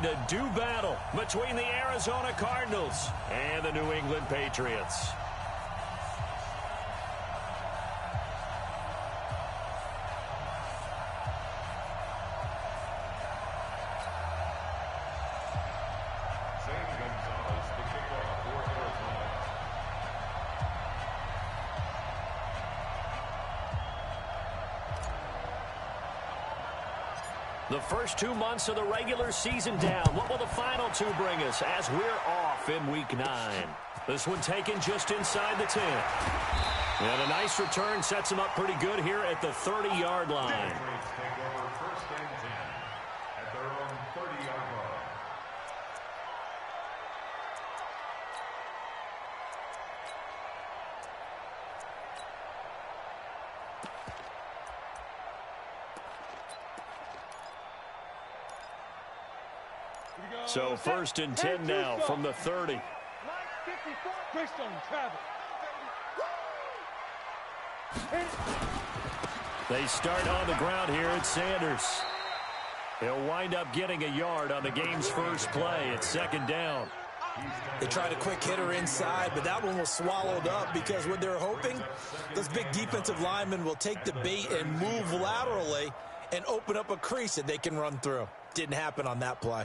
to do battle between the Arizona Cardinals and the New England Patriots. The first 2 months of the regular season down. What will the final two bring us as we're off in Week 9? This one taken just inside the 10. And a nice return sets them up pretty good here at the 30-yard line. So 1st and 10 now from the 30. They start on the ground here at Sanders. He'll wind up getting a yard on the game's first play. It's 2nd down. They tried a quick hitter inside, but that one was swallowed up because what they're hoping, those big defensive linemen will take the bait and move laterally and open up a crease that they can run through. Didn't happen on that play.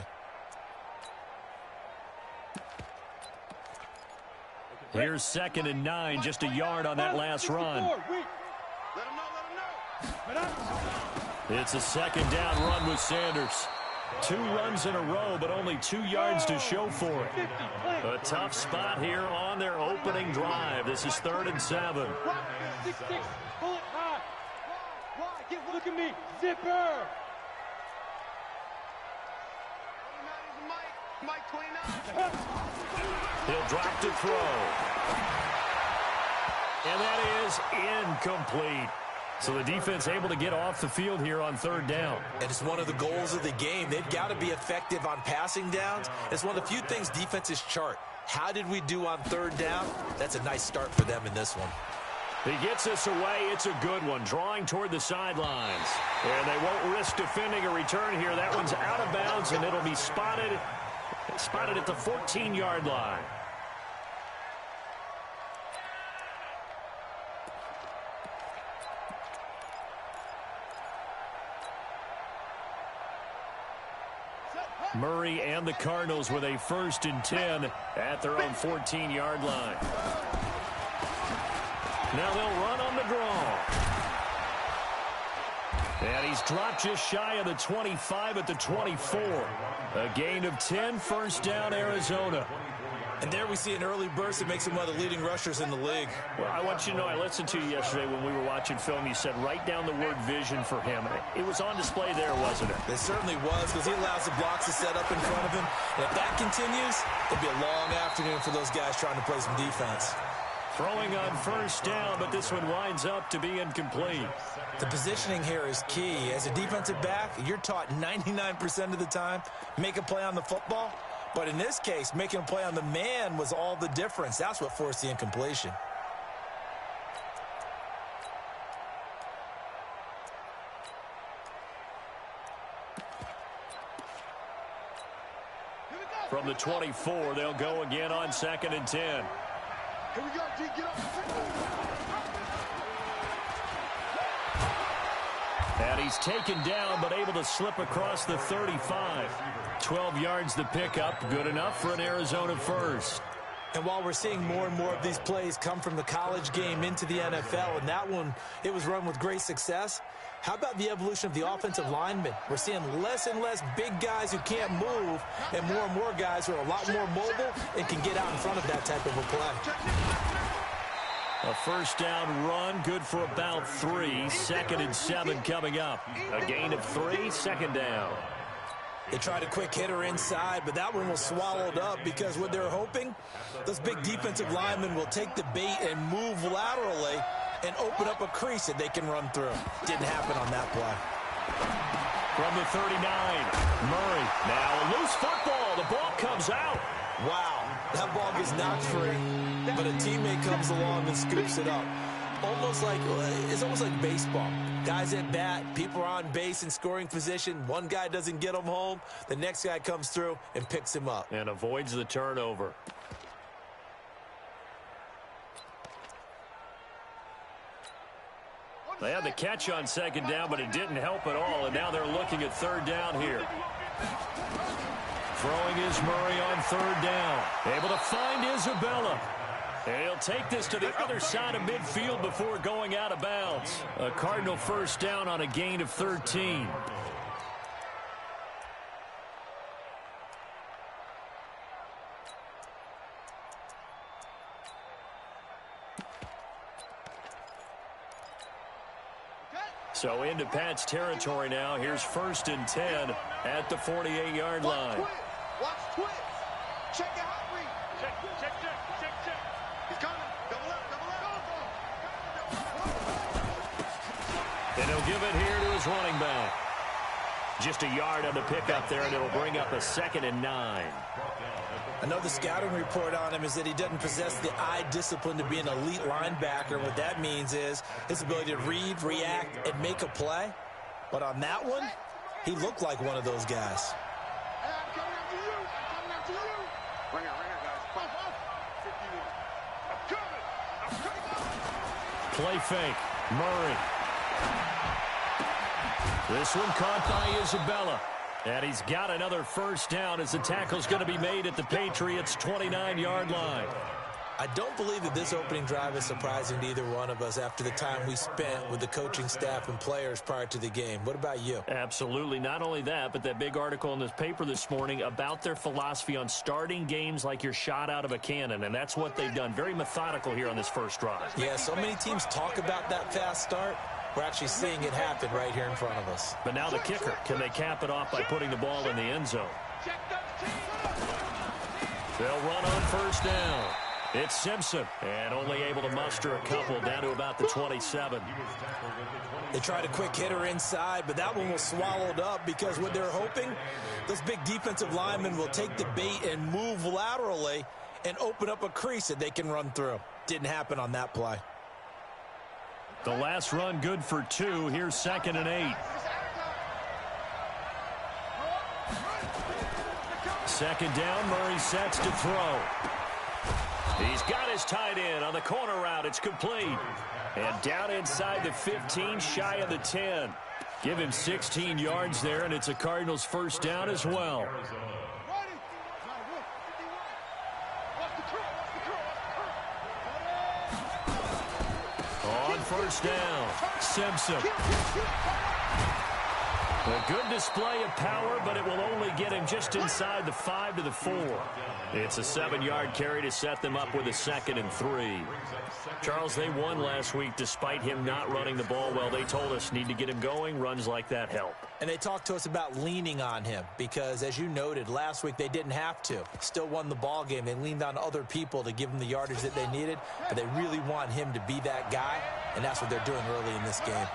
Here's 2nd and 9, just a yard on that last run. It's a 2nd down run with Sanders. 2 runs in a row, but only 2 yards to show for it. A tough spot here on their opening drive. This is 3rd and 7. Look at me, zipper. He'll drop to throw. And that is incomplete. So the defense able to get off the field here on 3rd down. And it's one of the goals of the game. They've got to be effective on passing downs. It's one of the few things defenses chart. How did we do on 3rd down? That's a nice start for them in this one. He gets us away. It's a good one. Drawing toward the sidelines. And they won't risk defending a return here. That one's out of bounds, and it'll be spotted at the 14-yard line. Murray and the Cardinals with a 1st and 10 at their own 14-yard line. Now they'll run on the draw. And he's dropped just shy of the 25 at the 24. A gain of 10, 1st down, Arizona. And there we see an early burst that makes him one of the leading rushers in the league. Well, I want you to know, I listened to you yesterday when we were watching film. You said write down the word vision for him. It was on display there, wasn't it? It certainly was, because he allows the blocks to set up in front of him. And if that continues, it'll be a long afternoon for those guys trying to play some defense. Throwing on 1st down, but this one winds up to be incomplete. The positioning here is key. As a defensive back, you're taught 99% of the time, make a play on the football. But in this case, making a play on the man was all the difference. That's what forced the incompletion. From the 24, they'll go again on 2nd and 10. Here we go, G, get up. And he's taken down, but able to slip across the 35. 12 yards to pick up, good enough for an Arizona 1st. And while we're seeing more and more of these plays come from the college game into the NFL, and that one, it was run with great success, how about the evolution of the offensive linemen? We're seeing less and less big guys who can't move, and more guys who are a lot more mobile and can get out in front of that type of a play. A 1st down run, good for about 3. 2nd and 7 coming up. A gain of 3, 2nd down. They tried a quick hitter inside, but that one was swallowed up because what they're hoping, those big defensive linemen will take the bait and move laterally and open up a crease that they can run through. Didn't happen on that play. From the 39, Murray. Now a loose football. The ball comes out. Wow, that ball gets knocked free, but a teammate comes along and scoops it up. It's almost like baseball. Guys at bat, people are on base in scoring position. One guy doesn't get him home. The next guy comes through and picks him up. And avoids the turnover. They had the catch on second down, but it didn't help at all, and now they're looking at third down here. Throwing is Murray on third down. Able to find Isabella. And he'll take this to the other side of midfield before going out of bounds. A Cardinal first down on a gain of 13. So into Pat's territory now. Here's 1st and 10 at the 48-yard line. Watch twist. Check the hot read. Check. He's coming. Double up. And he'll give it here to his running back. Just a yard on the pickup there, and it'll bring up a 2nd and 9. I know the scouting report on him is that he doesn't possess the eye discipline to be an elite linebacker. What that means is his ability to read, react, and make a play. But on that one, he looked like one of those guys. I'm coming after you. Bring it, guys. 51. I'm coming. Play fake. Murray. This one caught by Isabella. And he's got another first down as the tackle's going to be made at the Patriots' 29-yard line. I don't believe that this opening drive is surprising to either one of us after the time we spent with the coaching staff and players prior to the game. What about you? Absolutely. Not only that, but that big article in this paper this morning about their philosophy on starting games like you're shot out of a cannon, and that's what they've done. Very methodical here on this first drive. Yeah, so many teams talk about that fast start. We're actually seeing it happen right here in front of us. But now the kicker. Can they cap it off by putting the ball in the end zone? They'll run on first down. It's Simpson, and only able to muster a couple down to about the 27. They tried a quick hitter inside, but that one was swallowed up because what they're hoping, those big defensive linemen will take the bait and move laterally and open up a crease that they can run through. Didn't happen on that play. The last run good for 2. Here's 2nd and 8. 2nd down, Murray sets to throw. He's got his tight end on the corner route. It's complete. And down inside the 15, shy of the 10. Give him 16 yards there, and it's a Cardinals first down as well. On first down, Simpson. A good display of power, but it will only get him just inside the 5 to the 4. It's a 7-yard carry to set them up with a 2nd and 3. Charles, they won last week despite him not running the ball well. They told us need to get him going. Runs like that help. And they talked to us about leaning on him because, as you noted, last week they didn't have to. Still won the ball game. They leaned on other people to give them the yardage that they needed, but they really want him to be that guy, and that's what they're doing early in this game.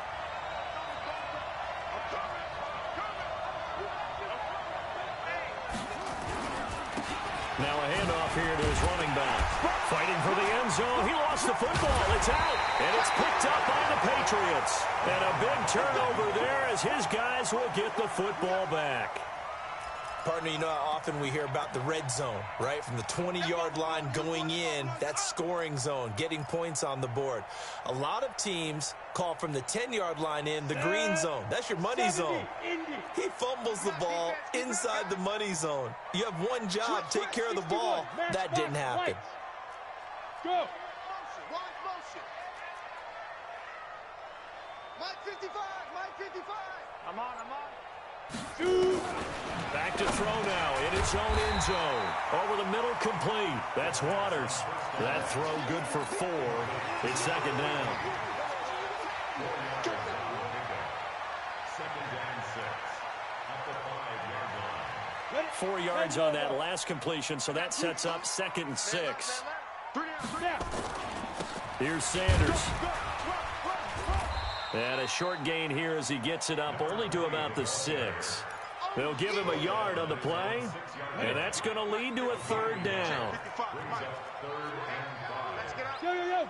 Now a handoff here to his running back. Fighting for the end zone. He lost the football. It's out. And it's picked up by the Patriots. And a big turnover there as his guys will get the football back. Partner, you know how often we hear about the red zone, right? From the 20-yard line going in, that's scoring zone, getting points on the board. A lot of teams call from the 10-yard line in the green zone. That's your money zone. He fumbles the ball inside the money zone. You have one job, take care of the ball. That didn't happen. Go. Motion. Mike 55. I'm on. Back to throw now in his own end zone. Over the middle, complete. That's Waters. That throw good for 4. It's 2nd down. 4 yards on that last completion, so that sets up 2nd and 6. Here's Sanders. And a short gain here as he gets it up only to about the 6. They'll give him a yard on the play, and that's going to lead to a 3rd down.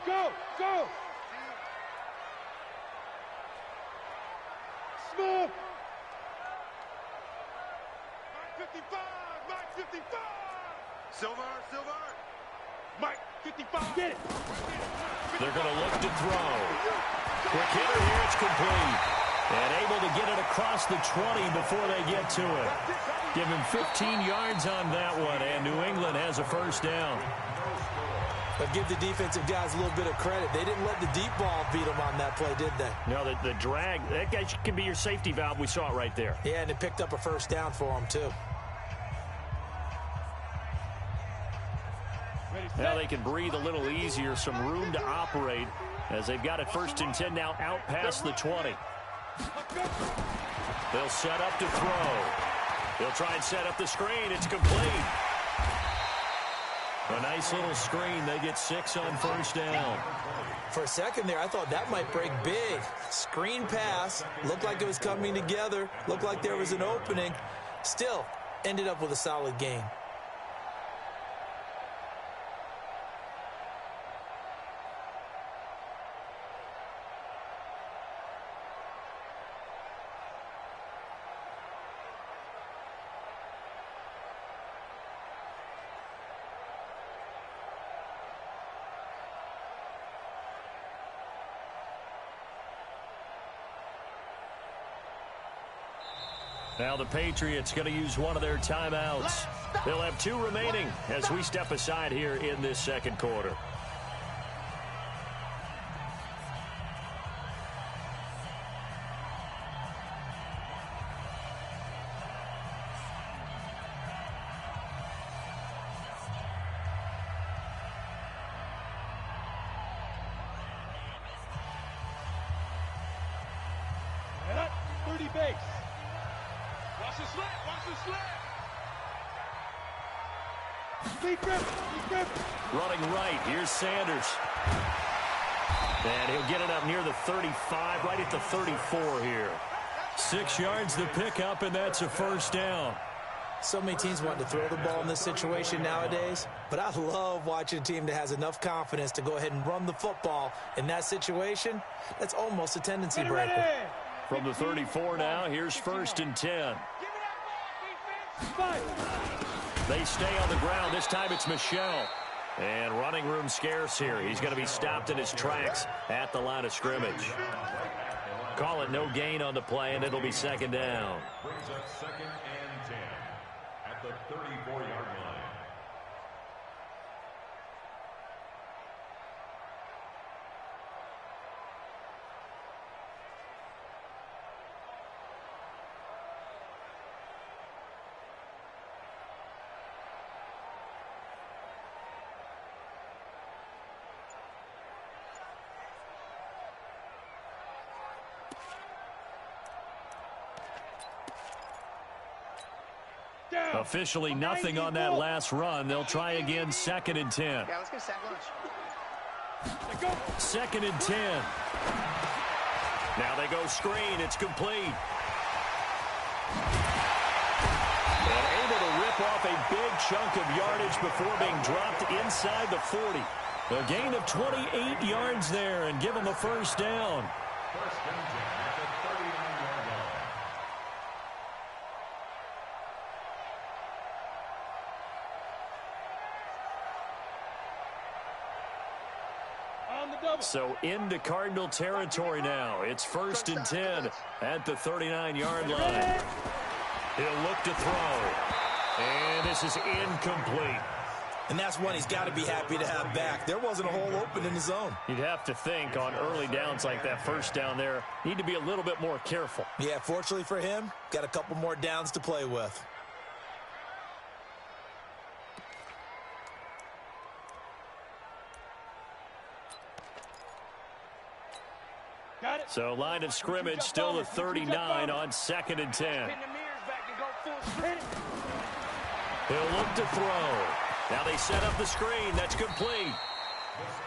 Go. move. Mike 55. Mike 55. Silver. Mike 55. Get it. They're going to look to throw. Quick hitter here. It's complete. And able to get it across the 20 before they get to it. Give him 15 yards on that one, and New England has a first down. But give the defensive guys a little bit of credit. They didn't let the deep ball beat them on that play, did they? No, the drag, that guy can be your safety valve. We saw it right there. Yeah, and it picked up a first down for them, too. Now they can breathe a little easier, some room to operate as they've got it 1st and 10 now out past the 20. They'll set up to throw. They'll try and set up the screen. It's complete. A nice little screen. They get 6 on first down. For a second there, I thought that might break big. Screen pass. Looked like it was coming together. Looked like there was an opening. Still, ended up with a solid gain. Now the Patriots going to use one of their timeouts. They'll have 2 remaining as we step aside here in this second quarter. Running right, here's Sanders. And he'll get it up near the 35, right at the 34 here. 6 yards to pick up, and that's a first down. So many teams want to throw the ball in this situation nowadays, but I love watching a team that has enough confidence to go ahead and run the football in that situation. That's almost a tendency breaker. From the 34 now, here's 1st and 10. They stay on the ground. This time it's Michel. And running room scarce here. He's going to be stopped in his tracks at the line of scrimmage. Call it no gain on the play, and it'll be 2nd down. Brings up 2nd and 10 at the 34-yard line. Officially nothing on that last run. They'll try again, 2nd and 10. Yeah, let's get sack lunch. 2nd and 10. Now they go screen. It's complete. And able to rip off a big chunk of yardage before being dropped inside the 40. A gain of 28 yards there and give them a first down. 1st and 10 at the 39-yard line. So into Cardinal territory now. It's 1st and 10 at the 39-yard line. He'll look to throw. And this is incomplete. And that's one he's got to be happy to have back. There wasn't a hole open in the zone. You'd have to think on early downs like that first down there, need to be a little bit more careful. Yeah, fortunately for him, got a couple more downs to play with. So line of scrimmage still the 39 on 2nd and 10. He'll look to throw. Now they set up the screen. That's complete.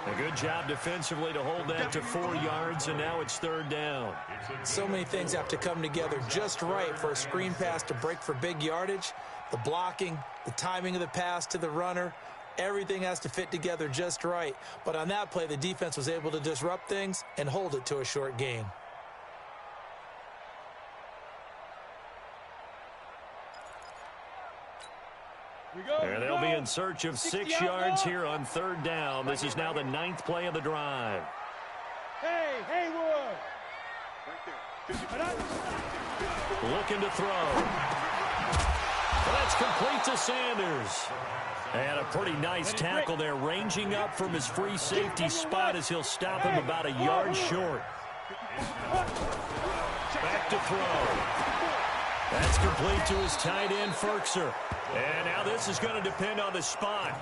A good job defensively to hold that to 4 yards, and now it's 3rd down. So many things have to come together just right for a screen pass to break for big yardage. The blocking, the timing of the pass to the runner, everything has to fit together just right. But on that play, the defense was able to disrupt things and hold it to a short gain. And they'll be in search of 6 yards here on 3rd down. This is now the 9th play of the drive. Hey, Haywood! Looking to throw. That's complete to Sanders. And a pretty nice tackle there, ranging up from his free safety spot as he'll stop him about a yard short. Back to throw. That's complete to his tight end, Ferkser. And now this is going to depend on the spot.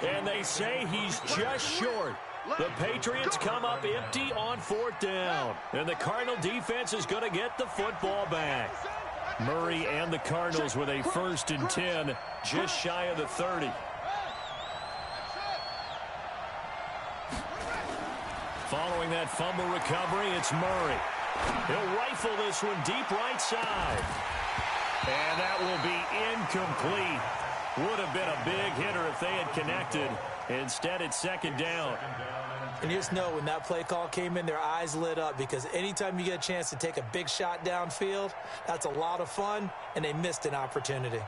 And they say he's just short. The Patriots come up empty on 4th down. And the Cardinal defense is going to get the football back. Murray and the Cardinals with a 1st and 10, just shy of the 30. Following that fumble recovery, it's Murray. He'll rifle this one deep right side. And that will be incomplete. Would have been a big hitter if they had connected. Instead, it's 2nd down. And you just know when that play call came in, their eyes lit up, because anytime you get a chance to take a big shot downfield, that's a lot of fun, and they missed an opportunity.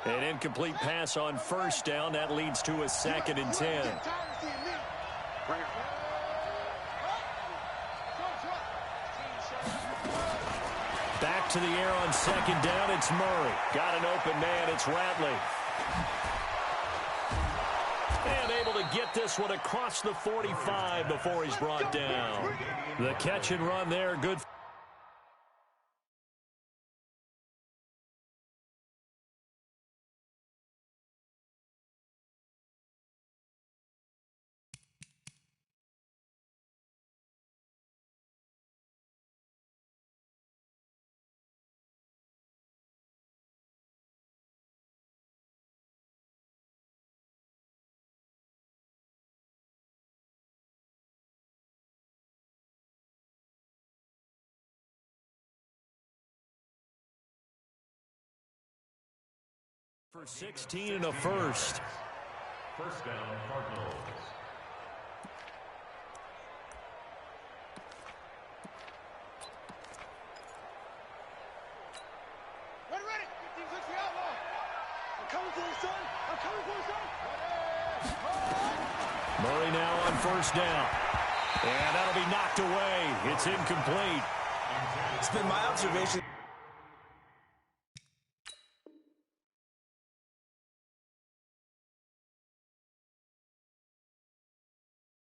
An incomplete pass on 1st down. That leads to a 2nd and 10. Back to the air on 2nd down. It's Murray. Got an open man. It's Ratley. And able to get this one across the 45 before he's brought down. The catch and run there. Good. For 16 and a 1st. 1st down, Cardinals. Ready. I'm coming for you, son. I'm coming for you, son. Murray now on 1st down. And that'll be knocked away. It's incomplete. It's been my observation